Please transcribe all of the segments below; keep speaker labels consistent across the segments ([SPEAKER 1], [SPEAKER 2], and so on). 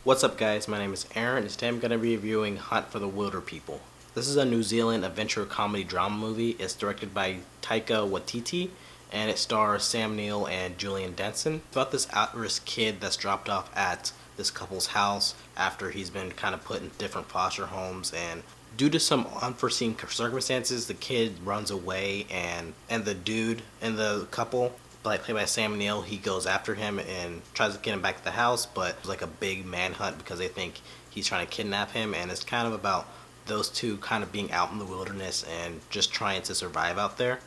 [SPEAKER 1] What's up guys, my name is Aaron and today I'm going to be reviewing Hunt for the Wilderpeople. This is a New Zealand adventure comedy drama movie. It's directed by Taika Waititi and it stars Sam Neill and Julian Dennison. It's about this at-risk kid that's dropped off at this couple's house after he's been kind of put in different foster homes, and due to some unforeseen circumstances the kid runs away, and the dude in the couple, played by Sam Neill, he goes after him and tries to get him back to the house, but it's like a big manhunt because they think he's trying to kidnap him, and it's kind of about those two kind of being out in the wilderness and just trying to survive out there.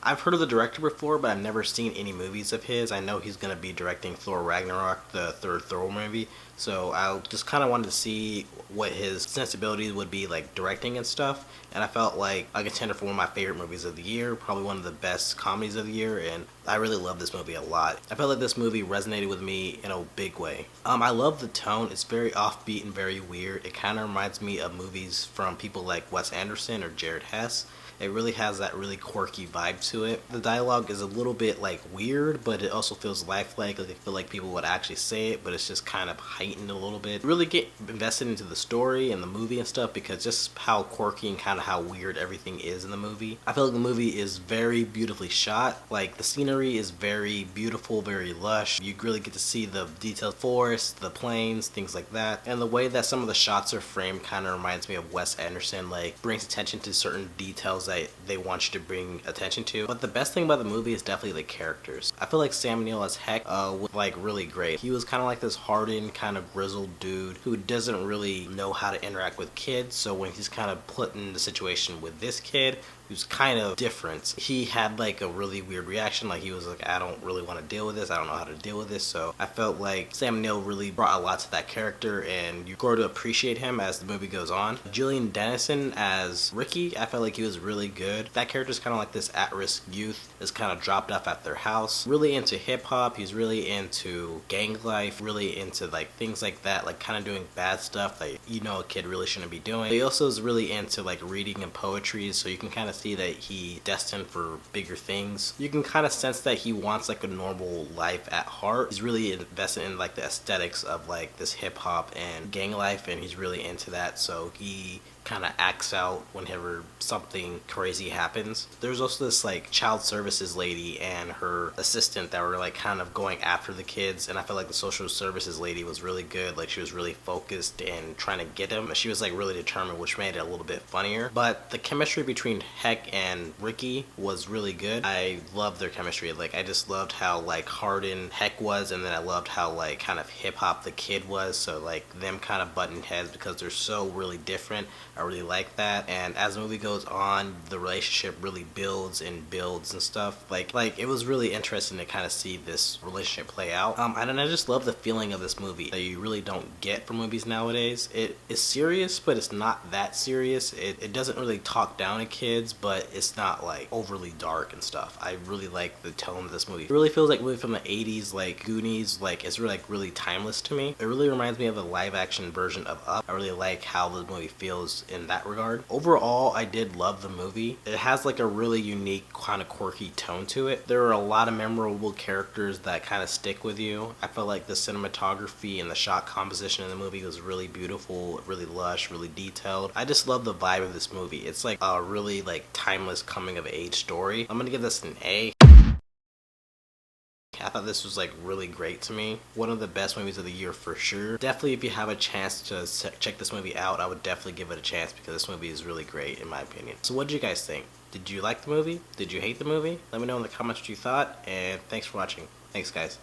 [SPEAKER 1] I've heard of the director before, but I've never seen any movies of his. I know he's going to be directing Thor Ragnarok, the third Thor movie, so I just kind of wanted to see what his sensibilities would be like directing and stuff, and I felt like a contender for one of my favorite movies of the year, probably one of the best comedies of the year, and I really love this movie a lot. I felt like this movie resonated with me in a big way. I love the tone. It's very offbeat and very weird. It kind of reminds me of movies from people like Wes Anderson or Jared Hess. It really has that really quirky vibe to it. The dialogue is a little bit like weird, but it also feels lifelike. Like I feel like people would actually say it, but it's just kind of heightened a little bit. Really get invested into the story and the movie and stuff because just how quirky and kind of how weird everything is in the movie. I feel like the movie is very beautifully shot. Like the scenery is very beautiful, very lush. You really get to see the detailed forests, the plains, things like that. And the way that some of the shots are framed kind of reminds me of Wes Anderson, like brings attention to certain details that they want you to bring attention to. But the best thing about the movie is definitely the characters. I feel like Sam Neill as Heck was like really great. He was kind of like this hardened, kind of grizzled dude who doesn't really know how to interact with kids, so when he's kind of put in the situation with this kid who's kind of different, he had like a really weird reaction. Like he was like, I don't really want to deal with this, I don't know how to deal with this. So I felt like Sam Neill really brought a lot to that character, and you grow to appreciate him as the movie goes on. Julian Dennison as Ricky, I felt like he was really good. That character's kind of like this at-risk youth that's kind of dropped off at their house, really into hip-hop. He's really into gang life, really into like things like that, like kind of doing bad stuff that a kid really shouldn't be doing. He also is really into like reading and poetry, so you can kind of see that he's destined for bigger things. You can kind of sense that he wants like a normal life at heart. He's really invested in like the aesthetics of like this hip-hop and gang life, and he's really into that, so he kind of acts out whenever something crazy happens. There's also this like child services lady and her assistant that were like kind of going after the kids, and I felt like the social services lady was really good. Like she was really focused and trying to get him. She was like really determined, which made it a little bit funnier. But the chemistry between Heck and Ricky was really good. I loved their chemistry. Like I just loved how like hardened Heck was, and then I loved how like kind of hip hop the kid was. So like them kind of butting heads because they're so really different. I really like that, and as the movie goes on, the relationship really builds and builds and stuff. Like it was really interesting to kind of see this relationship play out. And I just love the feeling of this movie that you really don't get from movies nowadays. It is serious, but it's not that serious. It doesn't really talk down to kids, but it's not like overly dark and stuff. I really like the tone of this movie. It really feels like a movie from the 80s, like Goonies. Like it's really really timeless to me. It really reminds me of a live action version of Up. I really like how the movie feels in that regard. Overall, I did love the movie. It has like a really unique kind of quirky tone to it. There are a lot of memorable characters that kind of stick with you. I felt like the cinematography and the shot composition in the movie was really beautiful, really lush, really detailed. I just love the vibe of this movie. It's like a really like timeless coming of age story. I'm gonna give this an A. I thought this was like really great to me. One of the best movies of the year for sure. Definitely if you have a chance to check this movie out, I would definitely give it a chance because this movie is really great in my opinion. So what did you guys think? Did you like the movie? Did you hate the movie? Let me know in the comments what you thought, and thanks for watching. Thanks guys.